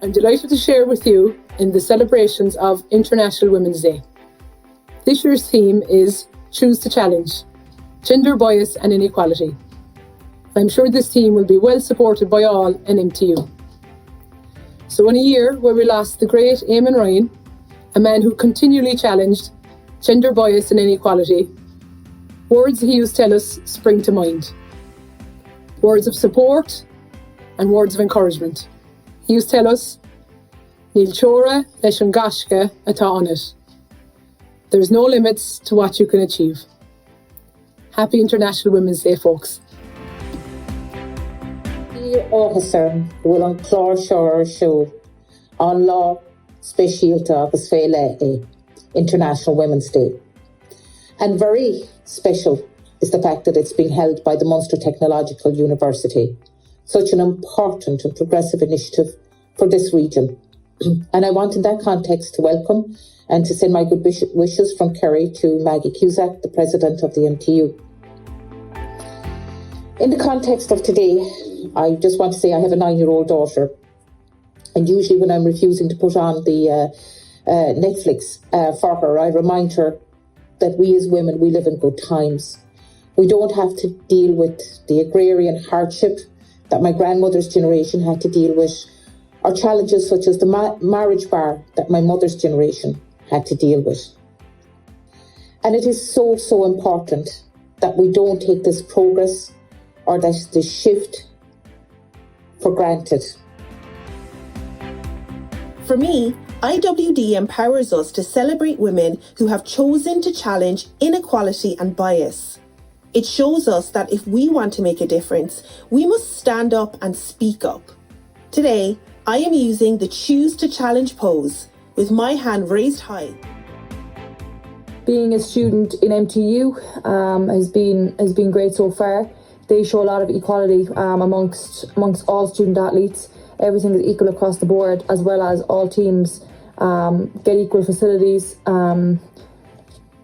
I'm delighted to share with you in the celebrations of International Women's Day. This year's theme is Choose to Challenge, Gender Bias and Inequality. I'm sure this theme will be well supported by all in MTU. So in a year where we lost the great Eamon Ryan, a man who continually challenged gender bias and inequality, words he used to tell us spring to mind. Words of support and words of encouragement. He used to tell us, Níl teora leis an gcaisce atá anit. There's no limits to what you can achieve. Happy International Women's Day, folks. Dír áthasar bhfuil an clár seo ar siúl an lá speisialta agus féile é International Women's Day. And very special is the fact that it's being held by the Munster Technological University, such an important and progressive initiative for this region. And I want in that context to welcome and to send my good wishes from Kerry to Maggie Cusack, the President of the MTU. In the context of today, I just want to say I have a 9-year-old daughter, and usually when I'm refusing to put on the Netflix for her, I remind her that we as women, we live in good times. We don't have to deal with the agrarian hardship that my grandmother's generation had to deal with, or challenges such as the marriage bar that my mother's generation had to deal with. And it is so important that we don't take this progress or this shift for granted. For me, IWD empowers us to celebrate women who have chosen to challenge inequality and bias. It shows us that if we want to make a difference, we must stand up and speak up. Today, I am using the Choose to Challenge pose with my hand raised high. Being a student in MTU has been great so far. They show a lot of equality amongst all student athletes. Everything is equal across the board, as well as all teams get equal facilities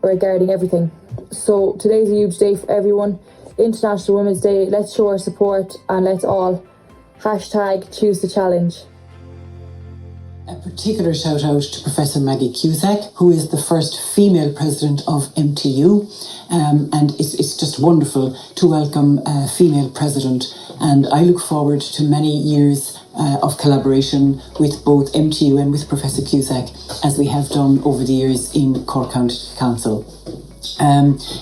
regarding everything. So today's a huge day for everyone. International Women's Day. Let's show our support and let's all #Choose to Challenge. A particular shout out to Professor Maggie Cusack, who is the first female president of MTU. And it's just wonderful to welcome a female president. And I look forward to many years of collaboration with both MTU and with Professor Cusack, as we have done over the years in Cork County Council.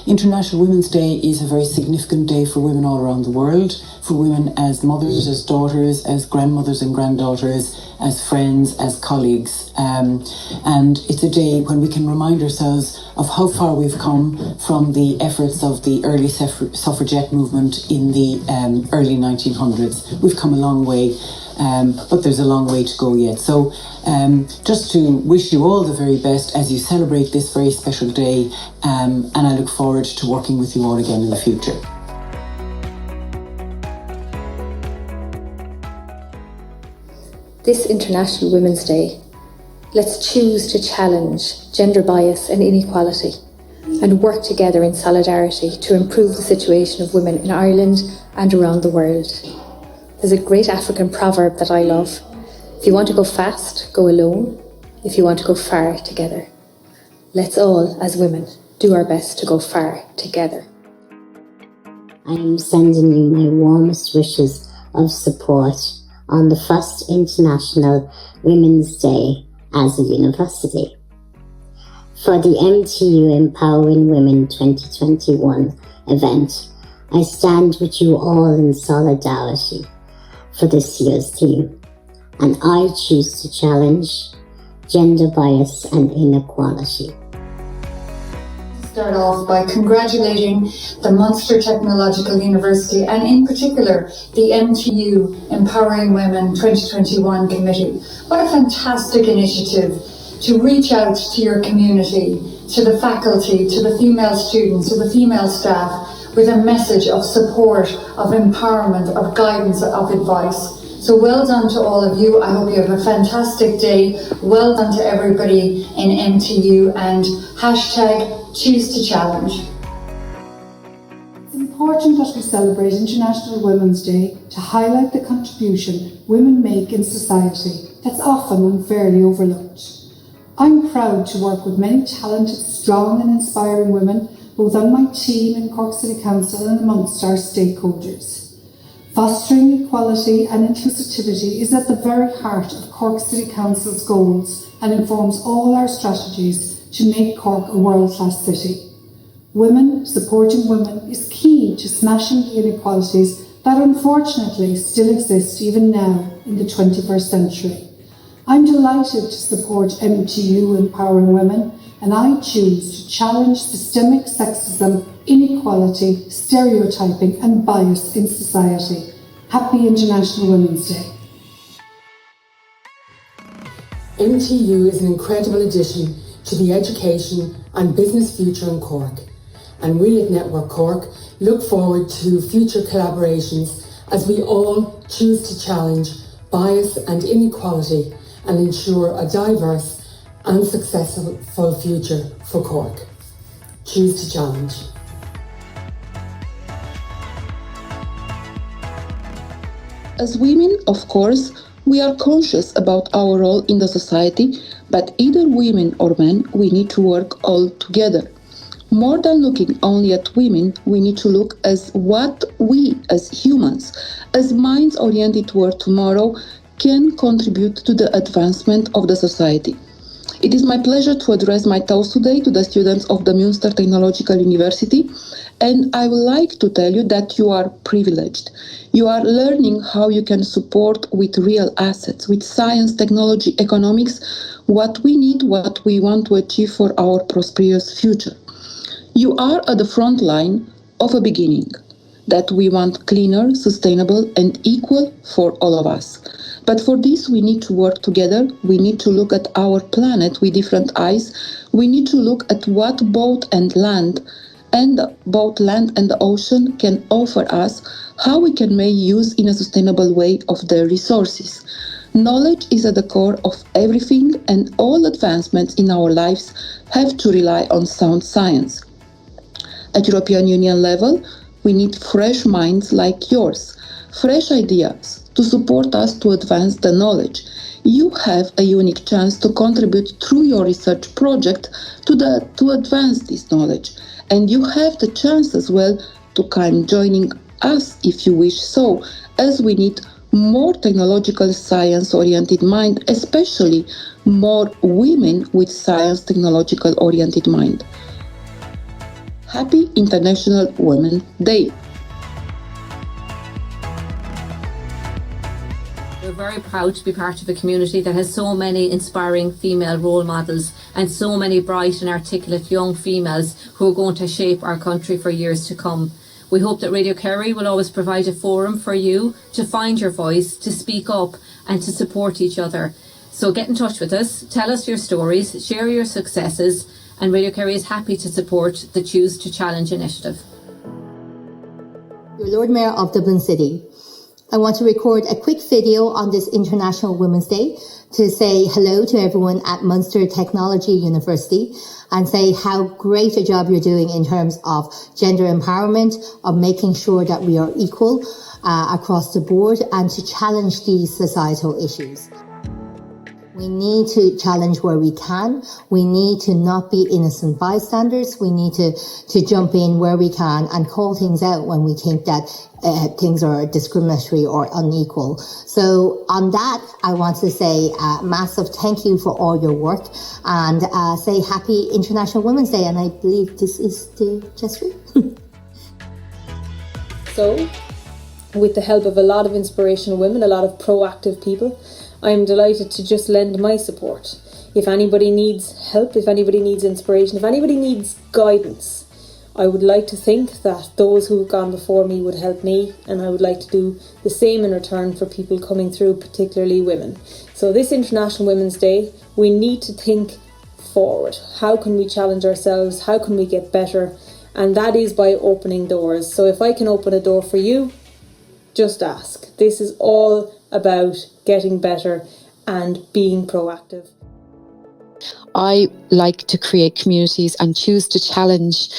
International Women's Day is a very significant day for women all around the world, for women as mothers, as daughters, as grandmothers and granddaughters, as friends, as colleagues. And it's a day when we can remind ourselves of how far we've come from the efforts of the early suffragette movement in the early 1900s. We've come a long way. But there's a long way to go yet. So just to wish you all the very best as you celebrate this very special day, and I look forward to working with you all again in the future. This International Women's Day, let's choose to challenge gender bias and inequality and work together in solidarity to improve the situation of women in Ireland and around the world. There's a great African proverb that I love. If you want to go fast, go alone. If you want to go far, together. Let's all, as women, do our best to go far together. I am sending you my warmest wishes of support on the first International Women's Day as a university. For the MTU Empowering Women 2021 event, I stand with you all in solidarity for this year's theme, and I choose to challenge gender bias and inequality. Start off by congratulating the Munster Technological University and in particular the MTU Empowering Women 2021 Committee. What a fantastic initiative to reach out to your community, to the faculty, to the female students, to the female staff, with a message of support, of empowerment, of guidance, of advice. So well done to all of you. I hope you have a fantastic day. Well done to everybody in MTU, and #Choose to Challenge. It's important important that we celebrate International Women's Day to highlight the contribution women make in society that's often unfairly overlooked. I'm proud to work with many talented, strong and inspiring women, both on my team in Cork City Council and amongst our stakeholders. Fostering equality and inclusivity is at the very heart of Cork City Council's goals and informs all our strategies to make Cork a world-class city. Women supporting women is key to smashing the inequalities that unfortunately still exist even now in the 21st century. I'm delighted to support MTU Empowering Women, and I choose to challenge systemic sexism, inequality, stereotyping and bias in society. Happy International Women's Day. MTU is an incredible addition to the education and business future in Cork, and we at Network Cork look forward to future collaborations as we all choose to challenge bias and inequality and ensure a diverse and successful future for Cork. Choose to challenge. As women, of course, we are conscious about our role in the society, but either women or men, we need to work all together. More than looking only at women, we need to look as what we as humans, as minds oriented toward tomorrow, can contribute to the advancement of the society. It is my pleasure to address my toast today to the students of the Munster Technological University, and I would like to tell you that you are privileged. You are learning how you can support with real assets, with science, technology, economics, what we need, what we want to achieve for our prosperous future. You are at the front line of a beginning that we want cleaner, sustainable, and equal for all of us. But for this, we need to work together. We need to look at our planet with different eyes. We need to look at what both land and the ocean can offer us, how we can make use in a sustainable way of their resources. Knowledge is at the core of everything, and all advancements in our lives have to rely on sound science. At European Union level, we need fresh minds like yours, fresh ideas to support us to advance the knowledge. You have a unique chance to contribute through your research project to advance this knowledge. And you have the chance as well to come joining us if you wish so, as we need more technological science-oriented mind, especially more women with science technological oriented mind. Happy International Women's Day! We're very proud to be part of a community that has so many inspiring female role models and so many bright and articulate young females who are going to shape our country for years to come. We hope that Radio Kerry will always provide a forum for you to find your voice, to speak up and to support each other. So get in touch with us, tell us your stories, share your successes, and Radio Kerry is happy to support the Choose to Challenge initiative. Your Lord Mayor of Dublin City. I want to record a quick video on this International Women's Day to say hello to everyone at Munster Technology University and say how great a job you're doing in terms of gender empowerment, of making sure that we are equal across the board and to challenge these societal issues. We need to challenge where we can. We need to not be innocent bystanders. We need to jump in where we can and call things out when we think that things are discriminatory or unequal. So on that, I want to say a massive thank you for all your work and say Happy International Women's Day. And I believe this is the gesture. So, with the help of a lot of inspirational women, a lot of proactive people, I'm delighted to just lend my support. If anybody needs help, if anybody needs inspiration, if anybody needs guidance, I would like to think that those who've gone before me would help me, and I would like to do the same in return for people coming through, particularly women. So this International Women's Day, we need to think forward. How can we challenge ourselves? How can we get better? And that is by opening doors. So if I can open a door for you, just ask. This is all about getting better and being proactive. I like to create communities and choose to challenge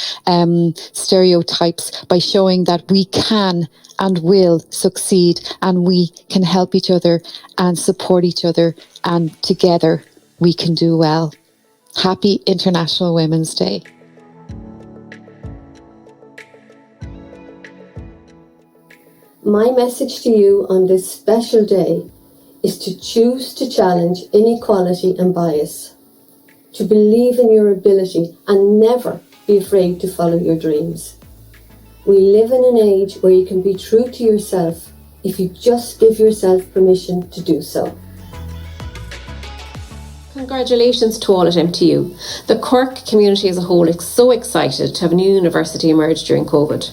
stereotypes by showing that we can and will succeed, and we can help each other and support each other, and together we can do well. Happy International Women's Day. My message to you on this special day is to choose to challenge inequality and bias, to believe in your ability and never be afraid to follow your dreams. We live in an age where you can be true to yourself if you just give yourself permission to do so. Congratulations to all at MTU. The Cork community as a whole is so excited to have a new university emerge during COVID.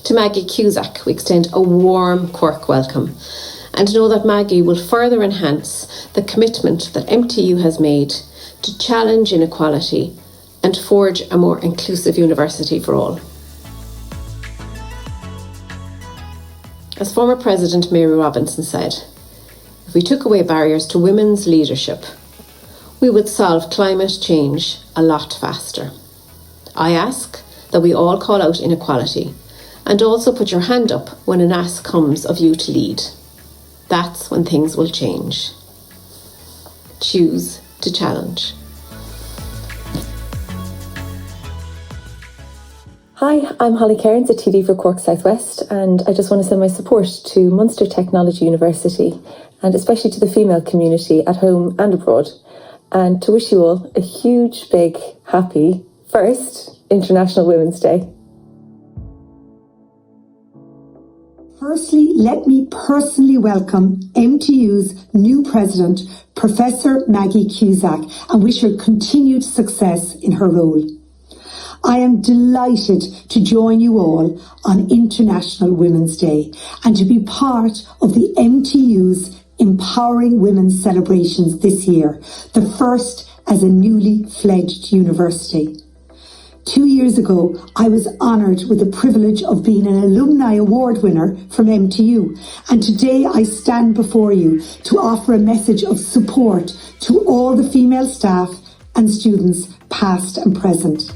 To Maggie Cusack, we extend a warm Cork welcome, and to know that Maggie will further enhance the commitment that MTU has made to challenge inequality and forge a more inclusive university for all. As former President Mary Robinson said, if we took away barriers to women's leadership, we would solve climate change a lot faster. I ask that we all call out inequality and also put your hand up when an ask comes of you to lead. That's when things will change. Choose to challenge. Hi, I'm Holly Cairns, a TD for Cork Southwest, and I just want to send my support to Munster Technology University, and especially to the female community at home and abroad, and to wish you all a huge, big, happy first International Women's Day. Firstly, let me personally welcome MTU's new president, Professor Maggie Cusack, and wish her continued success in her role. I am delighted to join you all on International Women's Day and to be part of the MTU's Empowering Women celebrations this year, the first as a newly fledged university. 2 years ago, I was honoured with the privilege of being an Alumni Award winner from MTU, and today I stand before you to offer a message of support to all the female staff and students, past and present.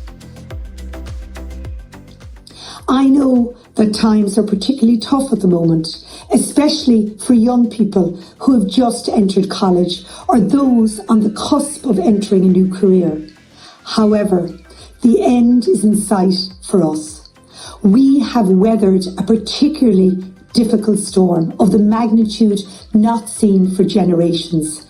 I know that times are particularly tough at the moment, especially for young people who have just entered college or those on the cusp of entering a new career. However, the end is in sight for us. We have weathered a particularly difficult storm of the magnitude not seen for generations.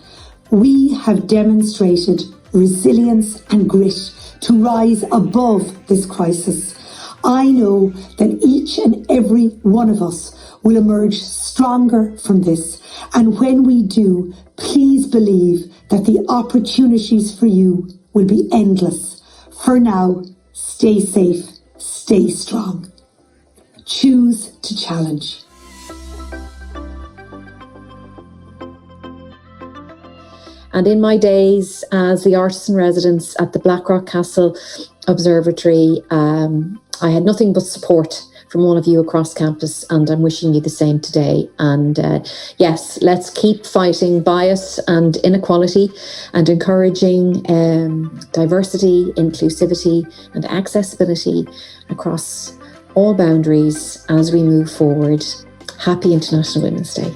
We have demonstrated resilience and grit to rise above this crisis. I know that each and every one of us will emerge stronger from this, and when we do, please believe that the opportunities for you will be endless. For now, stay safe, stay strong. Choose to challenge. And in my days as the artist in residence at the Blackrock Castle Observatory, I had nothing but support from all of you across campus, and I'm wishing you the same today. And yes, let's keep fighting bias and inequality and encouraging diversity, inclusivity and accessibility across all boundaries as we move forward. Happy International Women's Day.